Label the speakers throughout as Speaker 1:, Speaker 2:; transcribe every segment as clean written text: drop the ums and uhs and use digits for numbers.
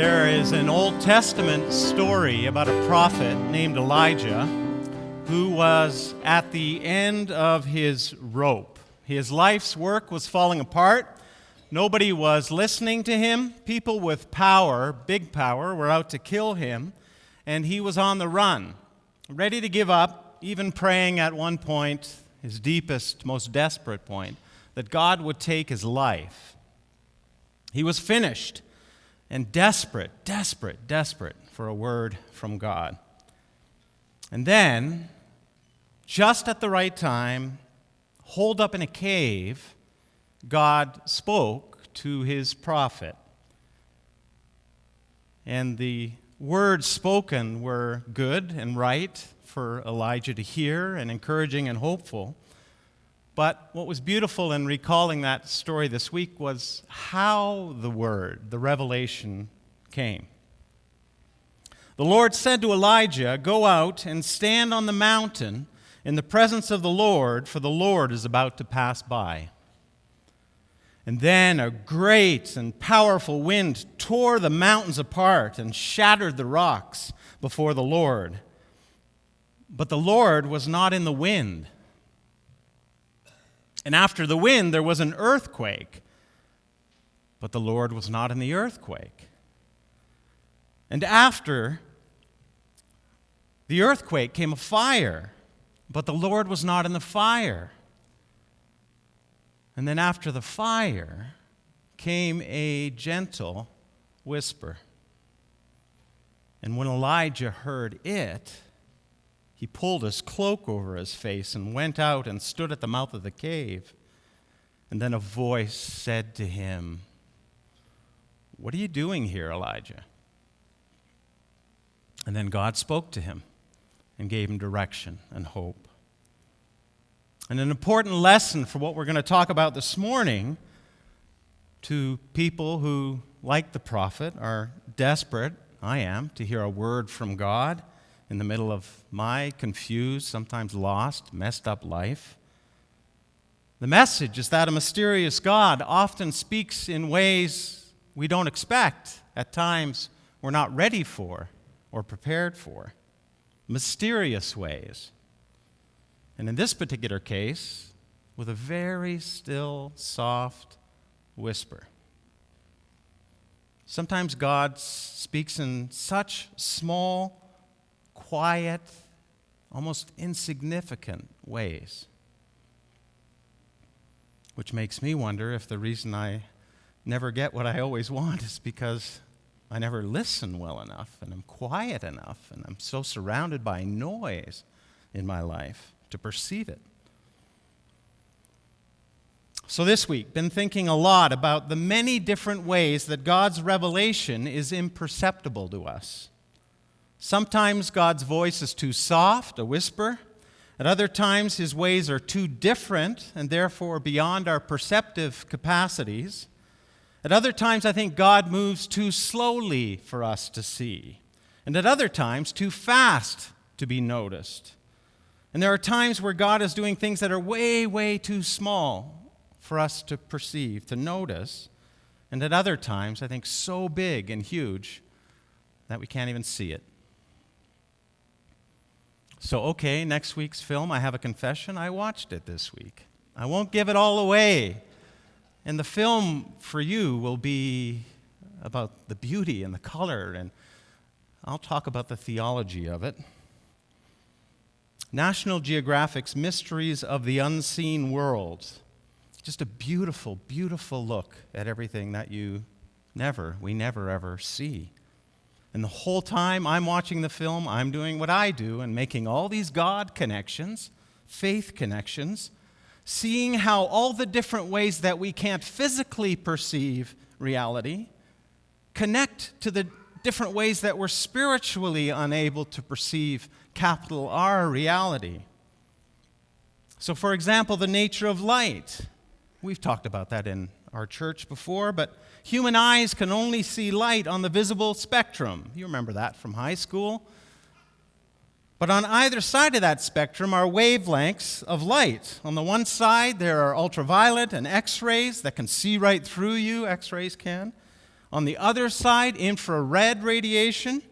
Speaker 1: There is an Old Testament story about a prophet named Elijah who was at the end of his rope. His life's work was falling apart. Nobody was listening to him. People with power, big power, were out to kill him, and he was on the run, ready to give up, even praying at one point, his deepest, most desperate point, that God would take his life. He was finished and desperate for a word from God. And then, just at the right time, holed up in a cave, God spoke to his prophet. And the words spoken were good and right for Elijah to hear and encouraging and hopeful. But what was beautiful in recalling that story this week was how the word, the revelation, came. The Lord said to Elijah, "Go out and stand on the mountain in the presence of the Lord, for the Lord is about to pass by." And then a great and powerful wind tore the mountains apart and shattered the rocks before the Lord. But the Lord was not in the wind. And after the wind, there was an earthquake. But the Lord was not in the earthquake. And after the earthquake came a fire. But the Lord was not in the fire. And then after the fire came a gentle whisper. And when Elijah heard it, he pulled his cloak over his face and went out and stood at the mouth of the cave. And then a voice said to him, "What are you doing here, Elijah?" And then God spoke to him and gave him direction and hope. And an important lesson for what we're going to talk about this morning to people who, like the prophet, are desperate, I am, to hear a word from God in the middle of my confused, sometimes lost, messed up life. The message is that a mysterious God often speaks in ways we don't expect, at times we're not ready for or prepared for. Mysterious ways. And in this particular case, with a very still, soft whisper. Sometimes God speaks in such small, quiet, almost insignificant ways. Which makes me wonder if the reason I never get what I always want is because I never listen well enough, and I'm quiet enough, and I'm so surrounded by noise in my life to perceive it. So this week, been thinking a lot about the many different ways that God's revelation is imperceptible to us. Sometimes God's voice is too soft, a whisper. At other times, his ways are too different and therefore beyond our perceptive capacities. At other times, I think God moves too slowly for us to see. And at other times, too fast to be noticed. And there are times where God is doing things that are way, way too small for us to perceive, to notice. And at other times, I think so big and huge that we can't even see it. So, okay, next week's film, I have a confession. I watched it this week. I won't give it all away. And the film for you will be about the beauty and the color, and I'll talk about the theology of it. National Geographic's Mysteries of the Unseen World. Just a beautiful, beautiful look at everything that we never ever see. And the whole time I'm watching the film, I'm doing what I do and making all these God connections, faith connections, seeing how all the different ways that we can't physically perceive reality connect to the different ways that we're spiritually unable to perceive capital R reality. So, for example, the nature of light. We've talked about that in our church before, but human eyes can only see light on the visible spectrum. You remember that from high school. But on either side of that spectrum are wavelengths of light. On the one side, there are ultraviolet and X-rays that can see right through you. X-rays can. On the other side, infrared radiation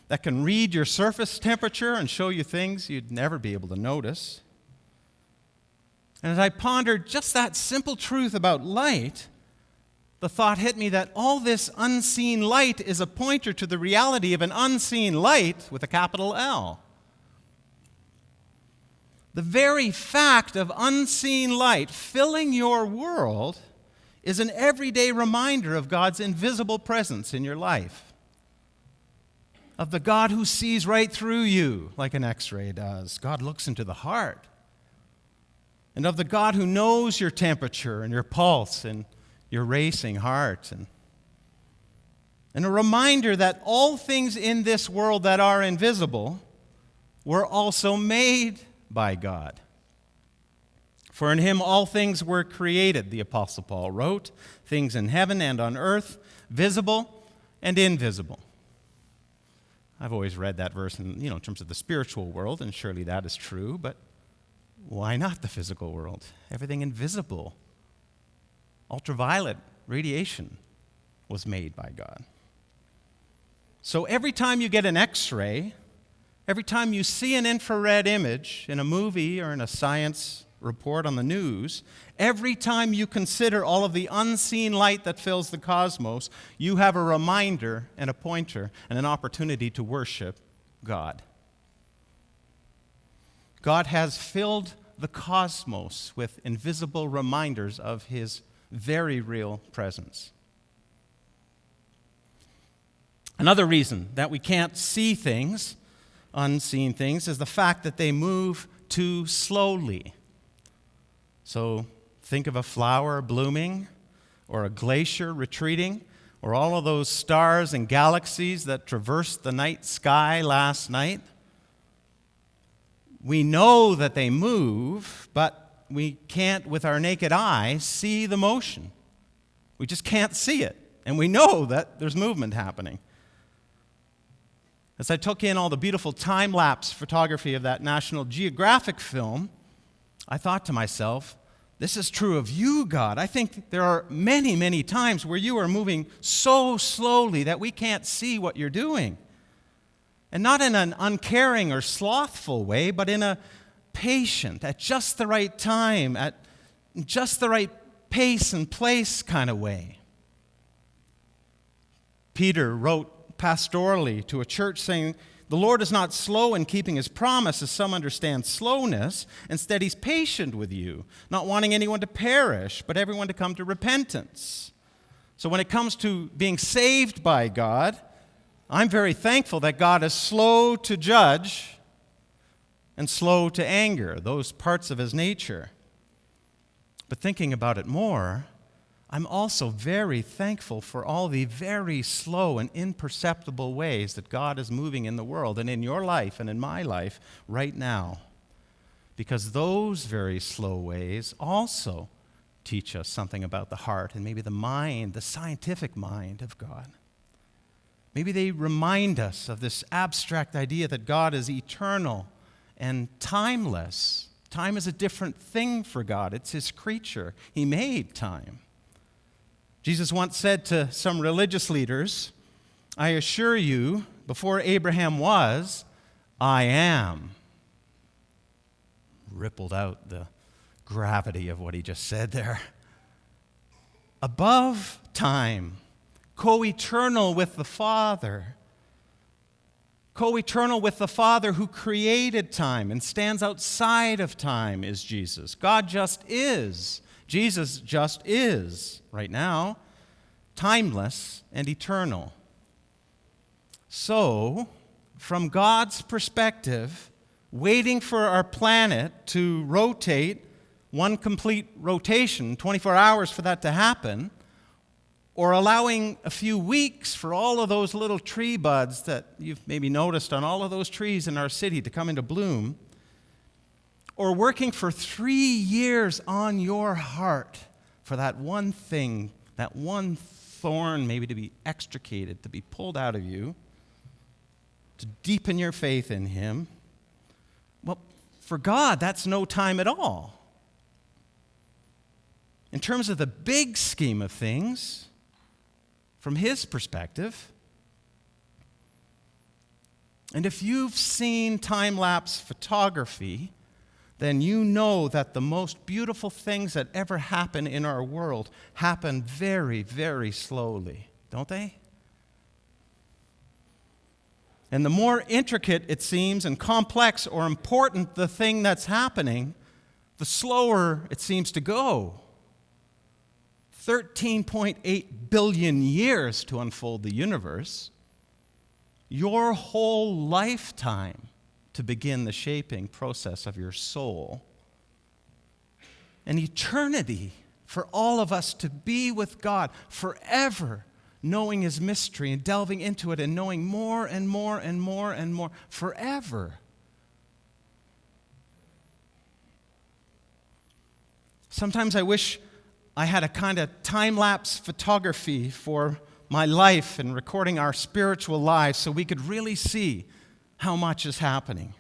Speaker 1: that can read your surface temperature and show you things you'd never be able to notice. And as I pondered just that simple truth about light, the thought hit me that all this unseen light is a pointer to the reality of an unseen light with a capital L. The very fact of unseen light filling your world is an everyday reminder of God's invisible presence in your life, of the God who sees right through you like an X-ray does. God looks into the heart. And of the God who knows your temperature and your pulse and your racing heart. And a reminder that all things in this world that are invisible were also made by God. For in him all things were created, the Apostle Paul wrote, things in heaven and on earth, visible and invisible. I've always read that verse in terms of the spiritual world, and surely that is true, but why not the physical world? Everything invisible, ultraviolet radiation was made by God. So every time you get an X-ray, every time you see an infrared image in a movie or in a science report on the news, every time you consider all of the unseen light that fills the cosmos, you have a reminder and a pointer and an opportunity to worship God. God has filled the cosmos with invisible reminders of his very real presence. Another reason that we can't see things, unseen things, is the fact that they move too slowly. So think of a flower blooming, or a glacier retreating, or all of those stars and galaxies that traversed the night sky last night. We know that they move, but we can't, with our naked eye, see the motion. We just can't see it. And we know that there's movement happening. As I took in all the beautiful time-lapse photography of that National Geographic film, I thought to myself, this is true of you, God. I think there are many, many times where you are moving so slowly that we can't see what you're doing. And not in an uncaring or slothful way, but in a patient, at just the right time, at just the right pace and place kind of way. Peter wrote pastorally to a church saying, the Lord is not slow in keeping his promise, as some understand slowness. Instead, he's patient with you, not wanting anyone to perish, but everyone to come to repentance. So when it comes to being saved by God, I'm very thankful that God is slow to judge and slow to anger, those parts of his nature. But thinking about it more, I'm also very thankful for all the very slow and imperceptible ways that God is moving in the world and in your life and in my life right now. Because those very slow ways also teach us something about the heart and maybe the mind, the scientific mind of God. Maybe they remind us of this abstract idea that God is eternal and timeless. Time is a different thing for God. It's his creature. He made time. Jesus once said to some religious leaders, I assure you, before Abraham was, I am. Rippled out the gravity of what he just said there. Above time, co-eternal with the Father. Co-eternal with the Father who created time and stands outside of time is Jesus. God just is. Jesus just is, right now, timeless and eternal. So, from God's perspective, waiting for our planet to rotate one complete rotation, 24 hours for that to happen, or allowing a few weeks for all of those little tree buds that you've maybe noticed on all of those trees in our city to come into bloom, or working for 3 years on your heart for that one thing, that one thorn maybe to be extricated, to be pulled out of you, to deepen your faith in him. Well, for God, that's no time at all. In terms of the big scheme of things, from his perspective. And if you've seen time-lapse photography, then you know that the most beautiful things that ever happen in our world happen very, very slowly, don't they? And the more intricate it seems and complex or important the thing that's happening, the slower it seems to go. 13.8 billion years to unfold the universe. Your whole lifetime to begin the shaping process of your soul. An eternity for all of us to be with God forever, knowing his mystery and delving into it and knowing more and more and more and more forever. Sometimes I wish I had a kind of time-lapse photography for my life and recording our spiritual lives so we could really see how much is happening.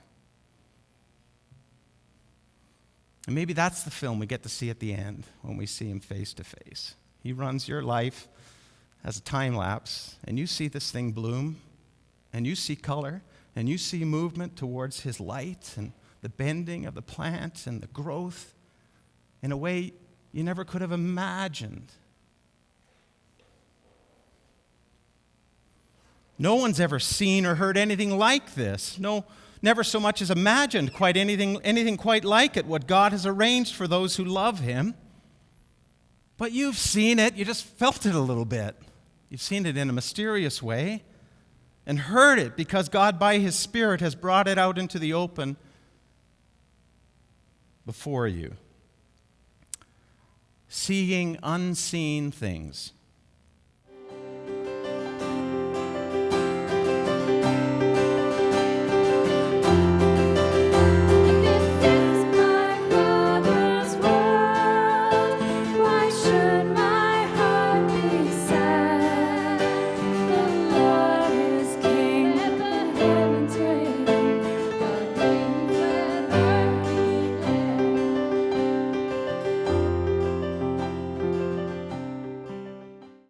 Speaker 1: And maybe that's the film we get to see at the end when we see him face to face. He runs your life as a time lapse, and you see this thing bloom, and you see color, and you see movement towards his light, and the bending of the plant, and the growth in a way you never could have imagined. No one's ever seen or heard anything like this. No, never so much as imagined quite anything quite like it, what God has arranged for those who love him. But you've seen it, you just felt it a little bit. You've seen it in a mysterious way and heard it because God, by his Spirit, has brought it out into the open before you. Seeing unseen things.